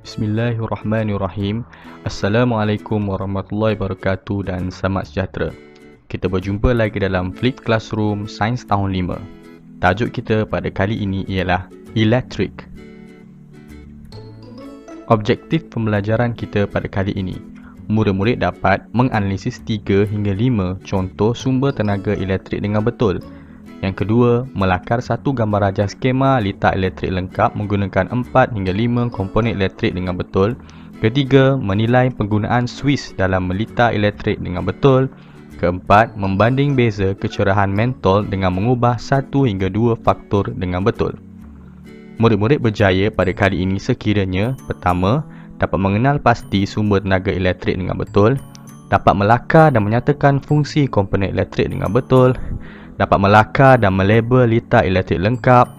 Bismillahirrahmanirrahim. Assalamualaikum warahmatullahi wabarakatuh dan selamat sejahtera. Kita berjumpa lagi dalam Flip Classroom Sains Tahun 5. Tajuk kita pada kali ini ialah Elektrik. Objektif pembelajaran kita pada kali ini, murid-murid dapat menganalisis 3 hingga 5 contoh sumber tenaga elektrik dengan betul. Yang kedua, melakar satu gambar rajah skema litar elektrik lengkap menggunakan 4 hingga 5 komponen elektrik dengan betul. Ketiga, menilai penggunaan suis dalam melitar elektrik dengan betul. Keempat, membanding beza kecerahan mentol dengan mengubah 1 hingga 2 faktor dengan betul. Murid-murid berjaya pada kali ini sekiranya: pertama, dapat mengenal pasti sumber tenaga elektrik dengan betul, dapat melakar dan menyatakan fungsi komponen elektrik dengan betul, dapat melakar dan melabel litar elektrik lengkap.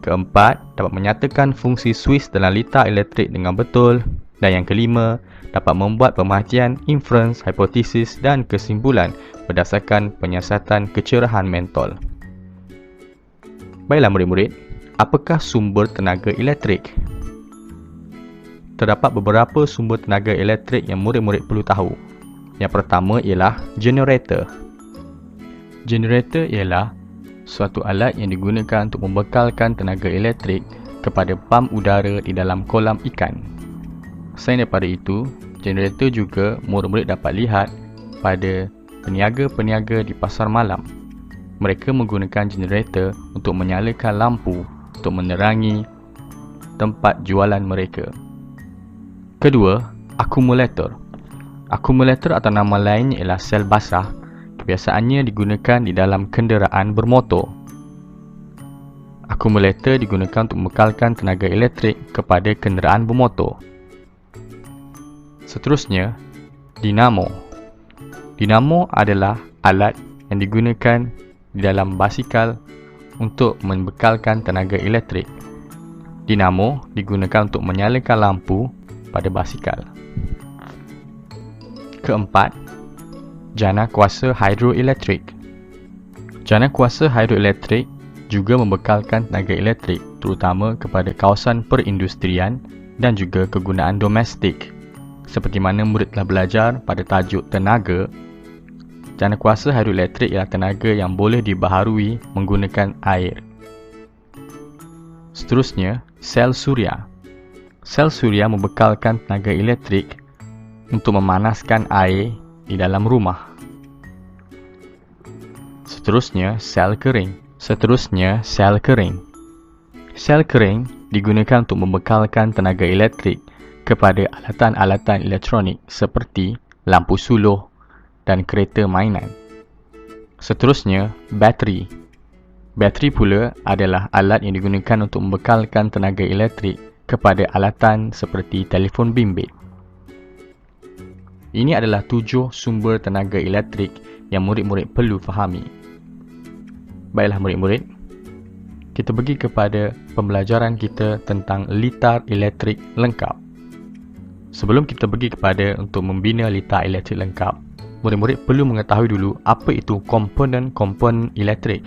Keempat, dapat menyatakan fungsi suis dalam litar elektrik dengan betul. Dan yang kelima, dapat membuat pemerhatian, inference, hipotesis dan kesimpulan berdasarkan penyiasatan kecerahan mentol. Baiklah murid-murid, apakah sumber tenaga elektrik? Terdapat beberapa sumber tenaga elektrik yang murid-murid perlu tahu. Yang pertama ialah generator. Generator ialah suatu alat yang digunakan untuk membekalkan tenaga elektrik kepada pam udara di dalam kolam ikan. Selain daripada itu, generator juga murid-murid dapat lihat pada peniaga-peniaga di pasar malam. Mereka menggunakan generator untuk menyalakan lampu untuk menerangi tempat jualan mereka. Kedua, akumulator. Akumulator atau nama lainnya ialah sel basah. Biasaannya digunakan di dalam kenderaan bermotor. Akumulator digunakan untuk membekalkan tenaga elektrik kepada kenderaan bermotor. Seterusnya, dinamo. Dinamo adalah alat yang digunakan di dalam basikal untuk membekalkan tenaga elektrik. Dinamo digunakan untuk menyalakan lampu pada basikal. Keempat, jana kuasa hidroelektrik. Jana kuasa hidroelektrik juga membekalkan tenaga elektrik terutama kepada kawasan perindustrian dan juga kegunaan domestik. Seperti mana murid telah belajar pada tajuk tenaga, jana kuasa hidroelektrik ialah tenaga yang boleh dibaharui menggunakan air. Seterusnya, sel suria. Sel suria membekalkan tenaga elektrik untuk memanaskan air di dalam rumah. Seterusnya, sel kering. Sel kering digunakan untuk membekalkan tenaga elektrik kepada alatan-alatan elektronik seperti lampu suluh dan kereta mainan. Seterusnya, bateri. Bateri pula adalah alat yang digunakan untuk membekalkan tenaga elektrik kepada alatan seperti telefon bimbit. Ini adalah 7 sumber tenaga elektrik yang murid-murid perlu fahami. Baiklah murid-murid, kita pergi kepada pembelajaran kita tentang litar elektrik lengkap. Sebelum kita pergi kepada untuk membina litar elektrik lengkap, murid-murid perlu mengetahui dulu apa itu komponen-komponen elektrik.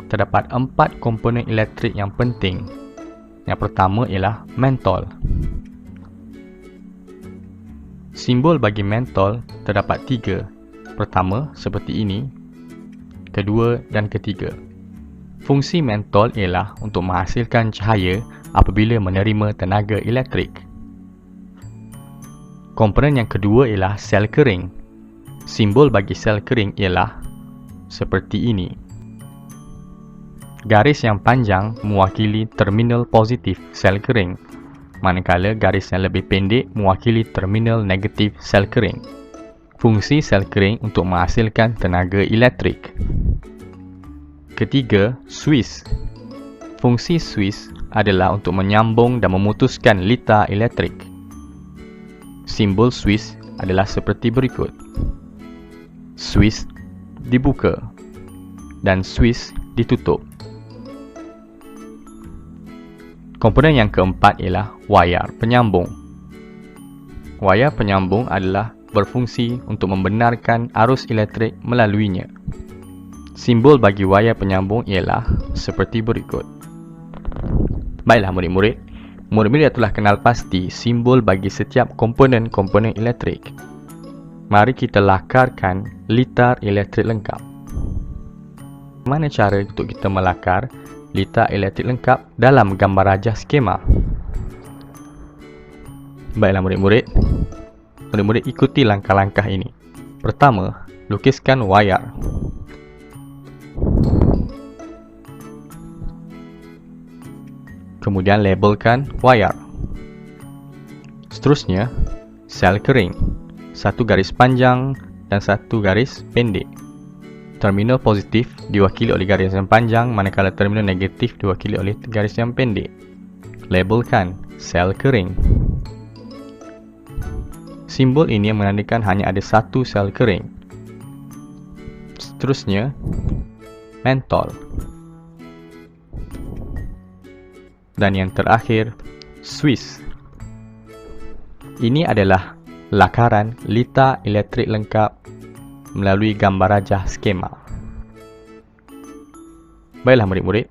Terdapat 4 komponen elektrik yang penting. Yang pertama ialah mentol. Simbol bagi mentol terdapat 3. Pertama, seperti ini. Kedua dan ketiga. Fungsi mentol ialah untuk menghasilkan cahaya apabila menerima tenaga elektrik. Komponen yang kedua ialah sel kering. Simbol bagi sel kering ialah seperti ini. Garis yang panjang mewakili terminal positif sel kering, manakala garis yang lebih pendek mewakili terminal negatif sel kering. Fungsi sel kering untuk menghasilkan tenaga elektrik. Ketiga, suis. Fungsi suis adalah untuk menyambung dan memutuskan litar elektrik. Simbol suis adalah seperti berikut. Suis dibuka dan suis ditutup. Komponen yang keempat ialah wayar penyambung. Wayar penyambung adalah berfungsi untuk membenarkan arus elektrik melaluinya. Simbol bagi wayar penyambung ialah seperti berikut. Baiklah murid-murid, Murid-murid telah kenal pasti simbol bagi setiap komponen-komponen elektrik. Mari kita lakarkan litar elektrik lengkap. Mana cara untuk kita melakar litar elektrik lengkap dalam gambar rajah skema? Baiklah murid-murid. Murid-murid ikuti langkah-langkah ini. Pertama, lukiskan wayar. Kemudian labelkan wayar. Seterusnya, sel kering. Satu garis panjang dan satu garis pendek. Terminal positif diwakili oleh garis yang panjang, manakala terminal negatif diwakili oleh garis yang pendek. Labelkan sel kering. Simbol ini menandakan hanya ada satu sel kering. Seterusnya, mentol. Dan yang terakhir, Swiss. Ini adalah lakaran litar elektrik lengkap melalui gambar rajah skema. Baiklah murid-murid,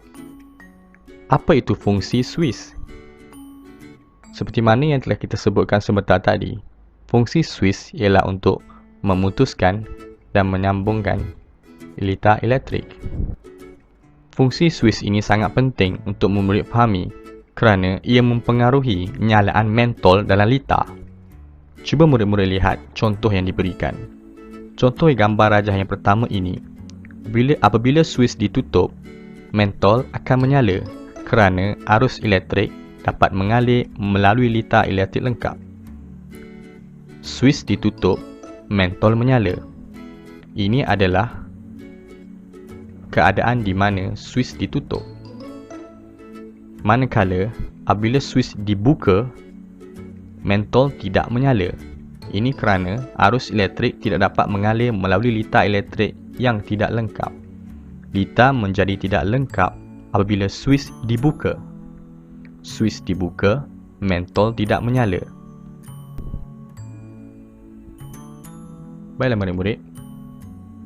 apa itu fungsi Swiss? Seperti mana yang telah kita sebutkan sebentar tadi, fungsi Swiss ialah untuk memutuskan dan menyambungkan litar elektrik. Fungsi Swiss ini sangat penting untuk murid fahami kerana ia mempengaruhi nyalaan mentol dalam litar. Cuba murid-murid lihat contoh yang diberikan. Contoh gambar rajah yang pertama ini. Apabila Swiss ditutup, mentol akan menyala kerana arus elektrik dapat mengalir melalui litar elektrik lengkap. Swiss ditutup, mentol menyala. Ini adalah keadaan di mana Swiss ditutup. Manakala apabila Swiss dibuka, mentol tidak menyala. Ini kerana arus elektrik tidak dapat mengalir melalui litar elektrik yang tidak lengkap. Litar menjadi tidak lengkap apabila Swiss dibuka. Swiss dibuka, mentol tidak menyala. Baiklah murid-murid,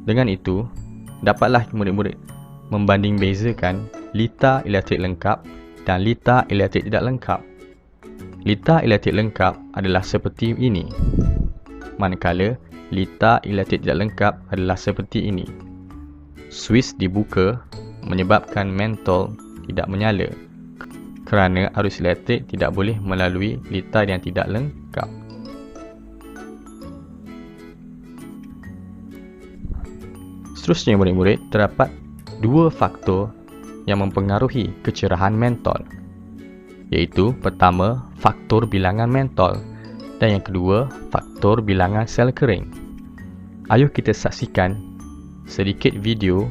dengan itu dapatlah murid-murid membanding bezakan litar elektrik lengkap dan litar elektrik tidak lengkap. Litar elektrik lengkap adalah seperti ini, manakala litar elektrik tidak lengkap adalah seperti ini. Swiss dibuka menyebabkan mentol tidak menyala kerana arus elektrik tidak boleh melalui litar yang tidak lengkap. Seterusnya murid-murid, terdapat dua faktor yang mempengaruhi kecerahan mentol, iaitu pertama, faktor bilangan mentol dan yang kedua, faktor bilangan sel kering. Ayuh kita saksikan sedikit video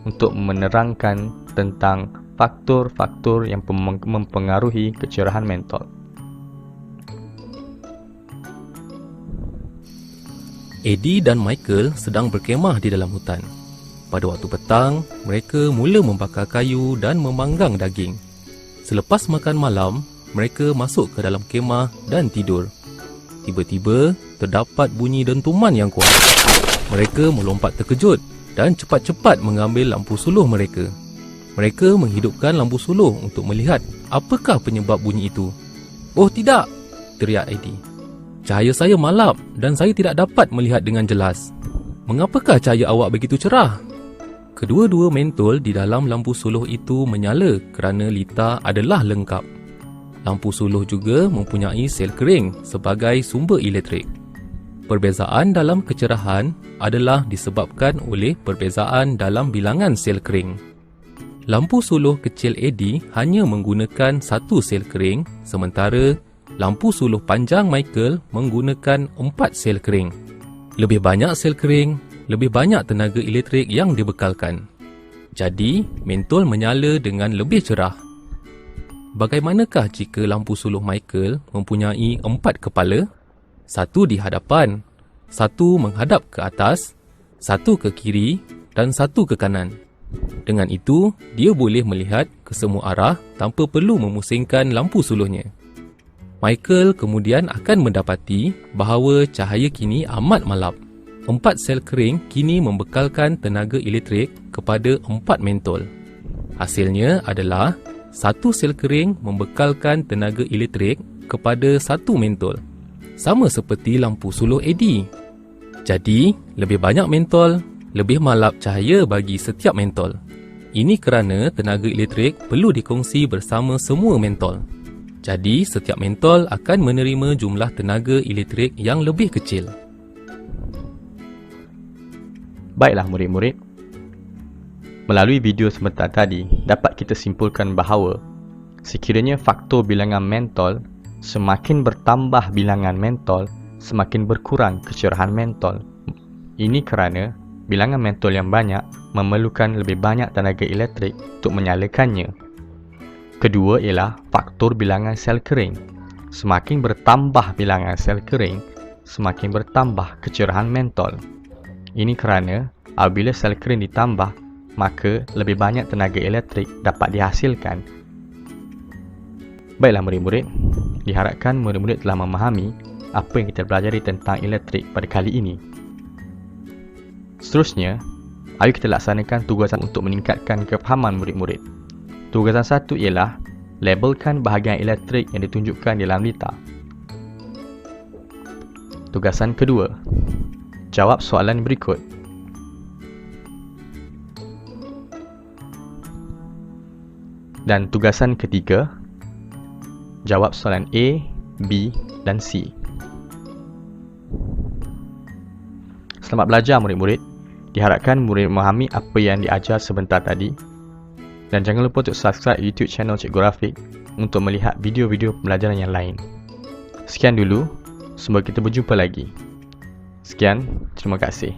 untuk menerangkan tentang faktor-faktor yang mempengaruhi kecerahan mentol. Eddie dan Michael sedang berkemah di dalam hutan. Pada waktu petang, mereka mula membakar kayu dan memanggang daging. Selepas makan malam, mereka masuk ke dalam kemah dan tidur. Tiba-tiba, terdapat bunyi dentuman yang kuat. Mereka melompat terkejut dan cepat-cepat mengambil lampu suluh mereka. Mereka menghidupkan lampu suluh untuk melihat apakah penyebab bunyi itu. "Oh tidak!" teriak Eddie. "Cahaya saya malap dan saya tidak dapat melihat dengan jelas. Mengapakah cahaya awak begitu cerah?" Kedua-dua mentol di dalam lampu suluh itu menyala kerana litar adalah lengkap. Lampu suluh juga mempunyai sel kering sebagai sumber elektrik. Perbezaan dalam kecerahan adalah disebabkan oleh perbezaan dalam bilangan sel kering. Lampu suluh kecil Eddie hanya menggunakan satu sel kering, sementara lampu suluh panjang Michael menggunakan 4 sel kering. Lebih banyak sel kering, lebih banyak tenaga elektrik yang dibekalkan. Jadi, mentol menyala dengan lebih cerah. Bagaimanakah jika lampu suluh Michael mempunyai 4 kepala? Satu di hadapan, satu menghadap ke atas, satu ke kiri dan satu ke kanan. Dengan itu, dia boleh melihat ke semua arah tanpa perlu memusingkan lampu suluhnya. Michael kemudian akan mendapati bahawa cahaya kini amat malap. 4 sel kering kini membekalkan tenaga elektrik kepada 4 mentol. Hasilnya adalah satu sel kering membekalkan tenaga elektrik kepada satu mentol, sama seperti lampu suluh LED. Jadi, lebih banyak mentol, lebih malap cahaya bagi setiap mentol. Ini kerana tenaga elektrik perlu dikongsi bersama semua mentol. Jadi, setiap mentol akan menerima jumlah tenaga elektrik yang lebih kecil. Baiklah murid-murid, melalui video sebentar tadi dapat kita simpulkan bahawa sekiranya faktor bilangan mentol semakin bertambah bilangan mentol, semakin berkurang kecerahan mentol. Ini kerana bilangan mentol yang banyak memerlukan lebih banyak tenaga elektrik untuk menyalakannya. Kedua ialah faktor bilangan sel kering. Semakin bertambah bilangan sel kering, semakin bertambah kecerahan mentol. Ini kerana apabila sel kering ditambah, maka lebih banyak tenaga elektrik dapat dihasilkan. Baiklah murid-murid, diharapkan murid-murid telah memahami apa yang kita pelajari tentang elektrik pada kali ini. Seterusnya, ayo kita laksanakan tugasan untuk meningkatkan kefahaman murid-murid. Tugasan satu ialah labelkan bahagian elektrik yang ditunjukkan di dalam litar. Tugasan kedua, jawab soalan berikut. Dan tugasan ketiga, jawab soalan A, B dan C. Selamat belajar murid-murid. Diharapkan murid memahami apa yang diajar sebentar tadi. Dan jangan lupa untuk subscribe YouTube channel Cikgu Rafiq untuk melihat video-video pembelajaran yang lain. Sekian dulu, semoga kita berjumpa lagi. Sekian, terima kasih.